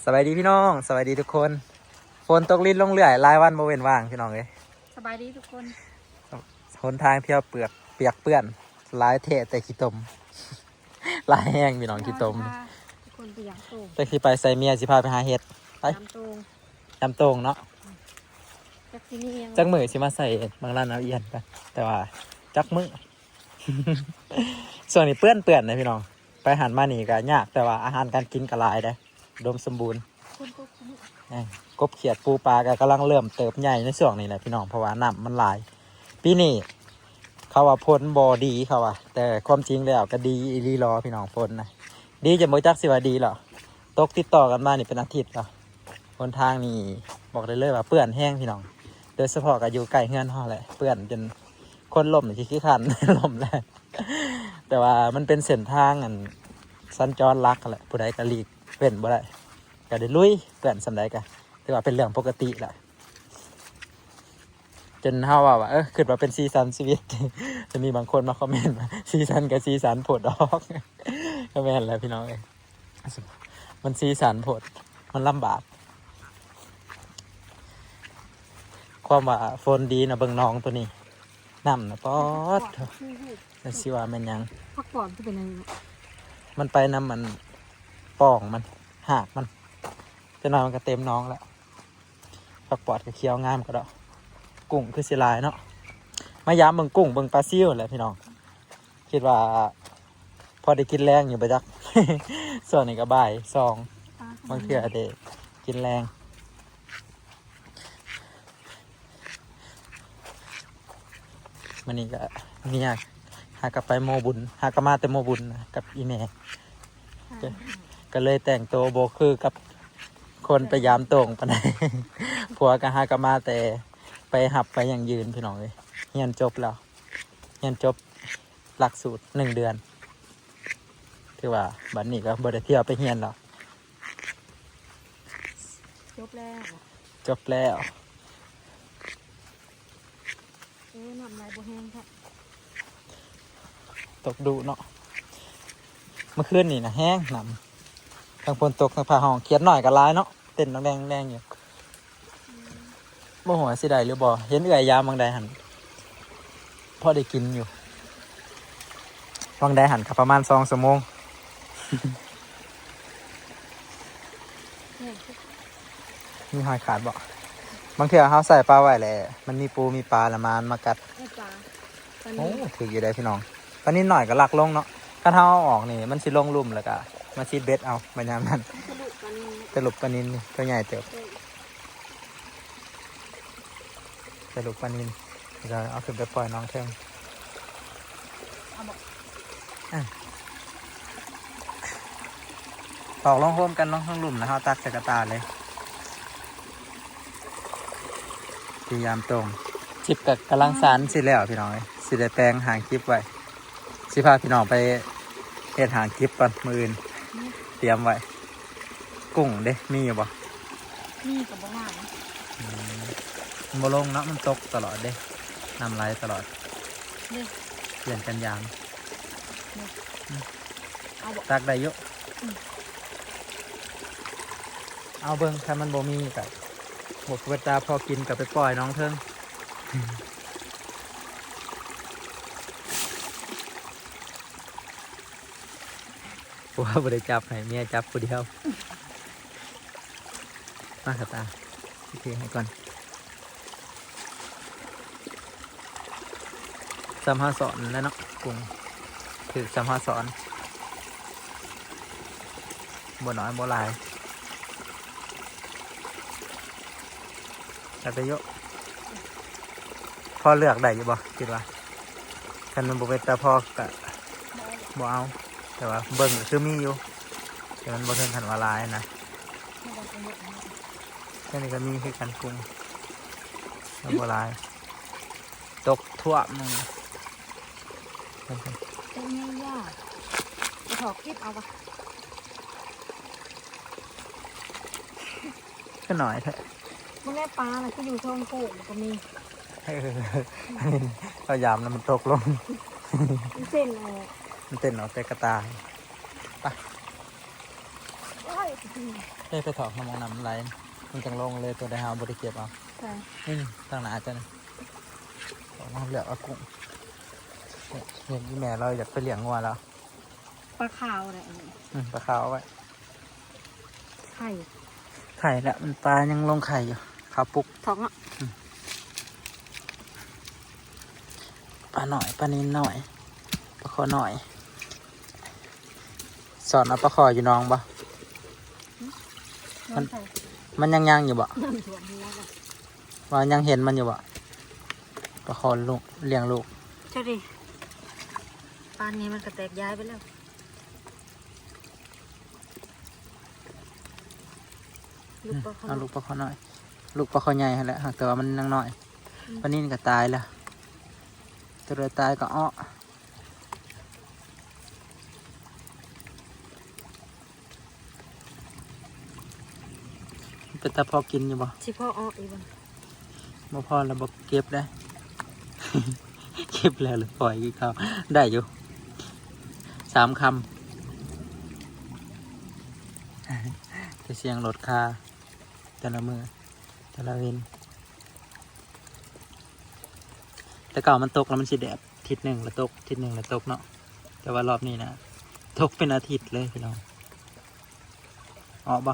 สวัสดีพี่น้องสวัสดีทุกคนฝนตกลิ้นลงเรื่อยรายวันบ่เว้นว่างพี่น้องเลยสบายดีทุกคนหนทางเที่ยวเปียกเปื้อนหลายเทแต่ขี้ตมหลายแห้งพี่น้องขี้ตมทุกคนไปอย่างโตแต่ที่ไปใส่เมียสิพาไปหาเห็ดไปยำโตงยำตรงเนาะจากที่นี่เอง จักมือสิมาใส่บางร้านเอาเอียนกันแต่ว่าจักมือ ส่วนนี้เปื้อนนะพี่น้องไปหันมานี่ก็ยากแต่ว่าอาหารการกินก็หลายได้อุดมสมบูรณ์คนตกที่นี่กบเขียดปูปลาก็กำลังเริ่มเติบใหญ่ในช่วงนี้แหละพี่น้องเพราะว่าน้ำมันหลายปีนี้เขาว่าพ้นบอดีเขาว่าแต่ความจริงแล้วก็ดีอีหลีรอพี่น้องพ้นนะดีจะบ่จักสิว่าดีหรอตกติดต่อกันมานี่เป็นอาทิตย์แล้วคนทางนี่บอกได้เลยว่าเปื้อนแห้งพี่น้องโดยเฉพาะก็อยู่ใกล้เฮือนห่อแหละเปื้อนจนคนล่มที่ขี้ขัน ล่มแล้วแต่ว่ามันเป็นเส้นทางอันสัญจรลักแหละผู้ใดก็หลีกเว้นบ่ได้ก็ได้ลุยเปื้อนสำใดก็ถือว่าเป็นเรื่องปกติแหละจนเฮาว่าคิดว่าเป็นซีซันชีวิต จะมีบางคนมาคอมเมนต์ว่าซีซันกับซีซันโผดออก ก็แม่นแล้วพี่น้องเอ้ยมันซีซันโผดมันลำบากความว่าฝนดีนะเบิ่งน้องตัวนี้น้ำนะป๊อดแต่สิว่ามันยังพักก่อนที่เป็นยังไงมันไปน้ำมันป่องมันหากมันจะนอนมันก็เต็มน้องแล้วผักปอดกับเคี้ยวงามก็ดอกกุ้งคือสิลายเนาะมายามเบิ่งกุ้งเบิ่งปลาซิ่วแหละพี่น้องคิดว่าพอได้กินแรงอยู่ไปจัก ส่วนนี้ก็บ่ายสองบางเทื่อเด็กกินแรงมันนี่ก็เนี่ยหากไปโมบุญหากมาแต่โมบุญกับอีแม่ก็เลยแต่งตัวโบคือกับคนไปยามตรงปะไหน ผัวก็หากมาแต่ไปหับไปอย่างยืนพี่น้องเลยเรียนจบแล้วเรียนจบหลักสูตร1 เดือนถือว่าบัดนี้ก็บ่ได้เที่ยวไปเรียนแล้วจบแล้วจบแล้วน้ำลายบัวแห้งค่ะตกดุเนาะเมื่อคืนนี่นะแห้งน้ำทางฝนตกทางผ้าห้องเขียนหน่อยก็ร้ายเนาะเต้นแรงอยู่บ่หัวสิได้หรือบ่เห็นเอื่อยยามบางใดหันพอได้กินอยู่บางใดหันกับประมาณ2 ชั่วโมง มีหอยขาดบ่บางเทื่อเขาใส่ปลาไว้แหละมันมีปูมีปลาละมานมากัดโอ้ถืออยู่ได้พี่น้องตอนนี้หน่อยก็หลักลงเนาะถ้าเท้าเอาออกนี่มันสิลงลุ่มแล้วก็มาซีดเบ็ดเอาบางอย่างนั้นสรุปปลานินนี่ตัวใหญ่เติบสรุปปลานินจะเอาขึ้นไปปล่อยน้องเทิงตอกลงโฮมกันน้องทั้งลุ่มนะเขาตักใส่กระตาเลยพยายามตรงจิบกับกำลังสารสิแล้วพี่น้องสิได้แปลงหางคลิปไว้สิพาพี่น้องไปเฮ็ดหางคลิปก่อนมื้ออื่นเตรียมไว้กุ้งเด้มีอยู่บ่มีกับบ้านมันบ่ลงเนาะมันตกตลอดเด้น้ำไหลตลอดเปลี่ยนกันยางตักได้เยอะเอาเบิ่งถ้ามันบ่มีก็บกเวตาพอกินกับไปปล่อยน้องเทิงว่าบ่ได้จับให้เมียจับผู้เดียวมาครับตาโอเคให้ก่อน3-5 สอนแล้วเนาะกุ้งถือ3-5 สอนบ่น้อยบ่หลายแต่ไปเยอะพอเลือกได้อยู่บ่คิดว่าคันมันบ่เป็นตาพอกะบ่เอาแต่ว่าเบิ่งคือมีอยู่แต่มันบ่ถึงขั้นว่าหลายนะแค่นี้ก็มีคือกันกุ้งมันบ่หลายตกทั่วมึงเป็นไงยากถอกเก็บเอาปะก็หน่อยแท้เมื่อแม่ปลาอะไรก็อยู่ช่องโก่งก็มีพยายามแล้วมันตกลงเส้นอะไรมันเต้นเอาแต่กระตายไป ได้ไปถอกน้ำมองน้ำไหลมันจังลงเลยตัวได้หาบริเก็บเอา ใช่ นี่ทางหนาจะนี่ถอกน้ำเหลือเอากุ้งเนี่ยเห็นที่แม่เราอยากไปเลี้ยงงัวแล้ว ปลาขาวอะไรอันนี้ ปลาขาวเอาไว้ ไข่ ไข่แล้วมันปลายังลงไข่อยู่ขาวปุก ท้องอ่ะ ปลาหน่อยปลานินหน่อยปลาคอหน่อย สอนเอาปลาคออยู่น้องปะ มันใส่ มันยังอยู่บ่ น้ำถั่วหัวเลย ว่ายังเห็นมันอยู่บ่ปลาคอลูกเลี้ยงลูก เจ้าดิปานนี้มันกระแตกย้ายไปแล้วลูกปลาขาว เอาลูกปลาคอหน่อย ลูกปลาคอใหญ่หั่นแหละหากแต่ว่ามันยังน้อยปลานินก็ตายแล้วตัวเดียวตายก็อ้อเป็นตาพอกินอยู่บ่ สิพ่ออ้ออีกบ้าง บ่พอแล้วบ่เก็บได้ เก็บแล้วหรือปล่อยอีกเขาได้อยู่3 คำ จะเสียงรถคาแต่ละมือแต่ละเวนแต่เก่ามันตกแล้วมันสิแดดทิศหนึ่งแล้วตกทิศหนึ่งแล้วตกเนาะแต่ว่ารอบนี้นะตกเป็นอาทิตย์เลยพี่น้องออกบ่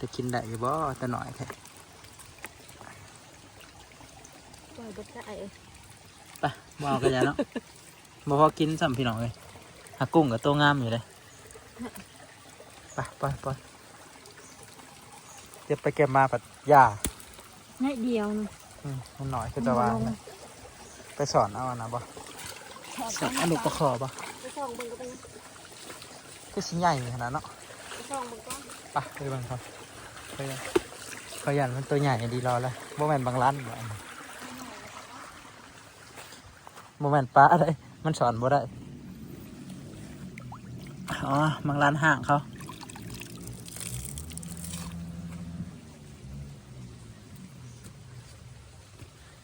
จะกินได้อยู่บ่แต่หน่อยแค่ ปล่อยบดใส่ ไปบ่เอากันยาเนาะ บ่พอกินซ้ำพี่น้องเลยหากุ้งกับตัวงามอยู่เลยไปเดี๋ยวไปเก็บมาปัดยา ง่ายเดียวนึง มันหน่อยคือจะวางนะไปสอนเอานะบ่สอนเอาลูกประคอบ่ ไปส่องมึงก็ไป ก็ชิ้นใหญ่ขนาดเนาะ ไปส่องมึงก็ ไปเบิ่งครับไปเบิ่งเขายันมันตัวใหญ่ดีรอแล้วบ่แม่นบางร้านบ่แม่นปลาอะไรมันสอนบ่ได้อ๋อบางร้านห้างเขา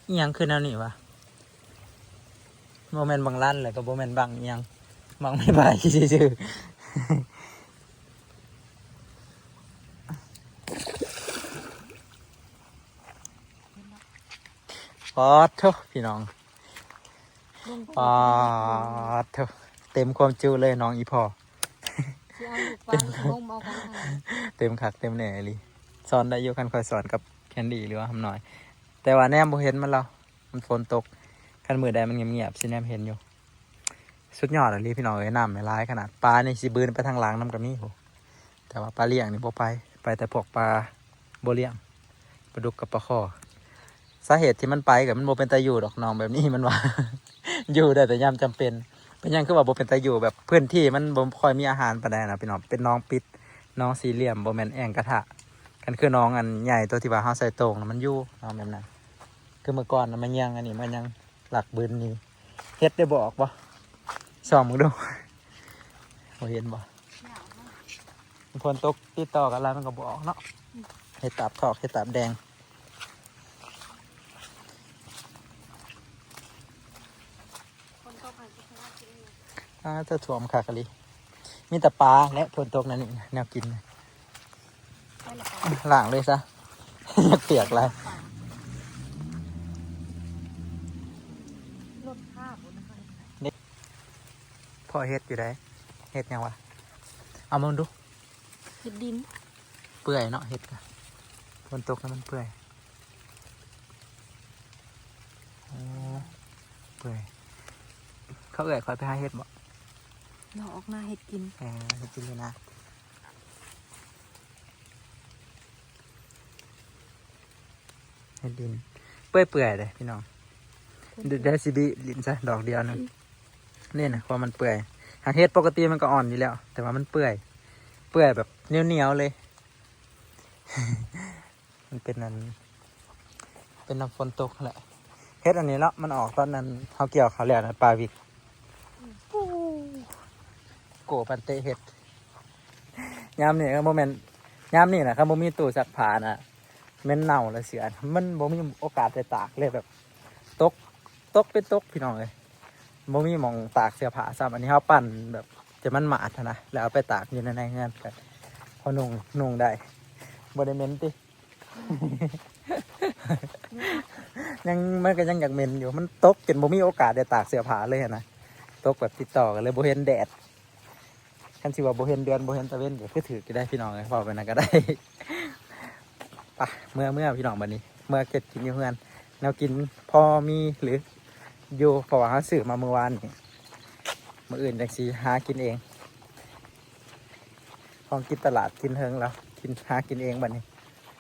อีหยังคือแนวนี้วะบ่แม่นบางร้านเลยก็บ่แม่นบางอีหยังบางไม่บายซื่อๆ ปอดเถอะพี่น้องปอดเถอะเต็มความจูเลยน้องอีพอ เชี่ยวลูกปลาลงเอาของทาง เต็มคักเต็มแหน่เลยสอนได้อยู่คันคอยสอนกับแคนดี้หรือว่าทำหน่อย แต่ว่าแนมบ่เห็นมันเรามันฝนตกคันมือใดมันเงียบๆสิแนมเห็นอยู่ สุดยอดเลยพี่น้องเอ้ยน้ำไม่ร้ายขนาดปลาในสิบืนไปทางหลังน้ำกับนี่โหแต่ว่าปลาเลี้ยงนี่บ่ไปแต่พวกปลาบ่เลี้ยงปลาดุกกับปลาคอสาเหตุที่มันไปกับมันบ่เป็นตาอยู่ดอกน้องแบบนี้มันว่า อยู่ได้แต่ยามจำเป็นเป็นหยังคือว่าบ่เป็นตาอยู่แบบพื้นที่มันบ่ค่อยมีอาหารปานใดนะพี่น้องเป็นน้องปิดน้องสี่เหลี่ยมบ่แม่นแอ่งกระทะกันคือน้องอันใหญ่ตัวที่ว่าเฮาใส่โต่งน่ะมันอยู่น้องแบบนั้นคือเมื่อก่อนน่ะมันยังอันนี้มันยังหลักบืนนี่เฮ็ดได้บอกบ่ส่องมึงดู บ่เห็นบ่ฝนตกติดต่อกันแล้วมันก็บออกเนาะเห็ดตับทอกเห็ดตับแดง คนก็ไปที่ข้างล่างที่นี่ จะถ่วมคากะลิมีแต่ปลาและฝนตกนั่นนี่แนวกิน ได้ละปลา ล้างเลยซะ อย่าเปียกเลย ลดค่าบุญนะคะ พ่อเห็ดอยู่ได้เห็ดยังวะเอามาดู เห็ดดิน เปื่อยเนาะเห็ดกะฝนตกแล้วมันเปื่อยโอ้เปื่อยเขาเอื่อยคอยไปหาเห็ดบ่ เราออกหน้าเห็ดกิน เห็ดกินเลยนะเห็ดดินเปื่อยเลยพี่น้อง เดี๋ยวสิบิลิ้นซะดอกเดียวหนึงนี่นะความมันเปื่อยหากเห็ดปกติมันก็อ่อนอยู่แล้ว แต่ว่ามันเปื่อยแบบเหนียวๆเลย มันเป็นนั้นเป็นน้ำฝนตกแหละเห็ดอันนี้เนาะมันออกตอนนั้นเขาเกี่ยวเขาแล้วนะปลาวิกโกปันเตเห็ดยามนี่ก็โมเมนยามนี่นะครับโมมีตู้ซักผ้านะเม่นเน่าและเสียมันโมมีโอกาสได้ตากเลยแบบตกเป็นตกพี่น้องเลยโมมีหมองตากเสื้อผ้าซ้ำอันนี้เขาปั่นแบบจะมันหมาดนะแล้วเอาไปตากอยู่ในเงื่อนกัน พอนุ่งได้บ่ได้เหม็นติ ยังมันก็ยังอยากเหม็นอยู่มันตกจนบ่มีโอกาสได้ตากเสื้อผ้าเลยนะตกแบบติดต่อกันเลยบ่เห็นแดดคันสิว่าบ่เห็นเดือนบ่เห็นตะเวนก็คือถือก็ได้พี่น้องเลยพอไปนั่นก็ได้ ไปเมื่อพี่น้องบัดนี้ เมื่อเก็บกินอยู่เฮือนแนวกินพอมีหรืออยู่เพราะว่าหาซื้อมาเมื่อวานนี่มื้ออื่นจังสิหากินเองของกินตลาดกินเฮิงแล้วกินหากินเองบัดนี้